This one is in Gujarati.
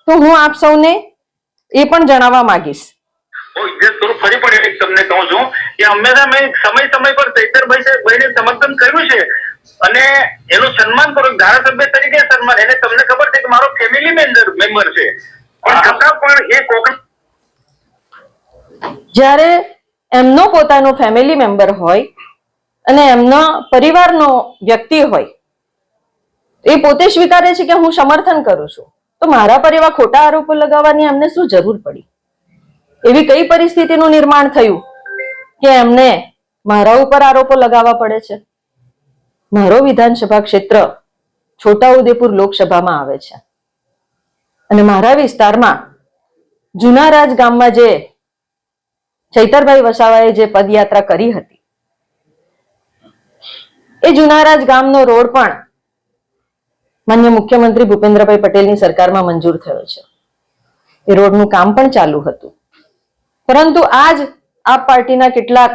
તો હું આપ સૌને એ પણ જણાવવા માંગીશ. ફરી પણ તમને કહું છું કે હંમેશા મેં સમય પર ચૈતરભાઈને સમર્થન કર્યું છે અને એનું સન્માન કરું, ધારાસભ્ય તરીકે સન્માન. એને તમને ખબર છે કે મારો ફેમિલી મેમ્બર છે, પણ છતાં પણ એ જ્યારે એમનો પોતાનો ફેમિલી મેમ્બર હોય અને એમના પરિવારનો વ્યક્તિ હોય, એ પોતે સ્વીકારે છે કે હું સમર્થન કરું છું, તો મારા પર એવા ખોટા આરોપો લગાવવાની એમને શું જરૂર પડી? એવી કઈ પરિસ્થિતિનું નિર્માણ થયું કે એમને મારા ઉપર આરોપો લગાવવા પડે છે? મારો વિધાનસભા ક્ષેત્ર છોટાઉદેપુર લોકસભામાં આવે છે અને મારા વિસ્તારમાં જુનારાજ ગામમાં જે ચૈતરભાઈ વસાવાએ જે પદયાત્રા કરી હતી, એ જુનારાજ ગામનો રોડ પણ માન્ય મુખ્યમંત્રી ભૂપેન્દ્રભાઈ પટેલની સરકારમાં મંજૂર થયો છે. એ રોડનું કામ પણ ચાલુ હતું, પરંતુ આજ આપ પાર્ટીના કેટલાક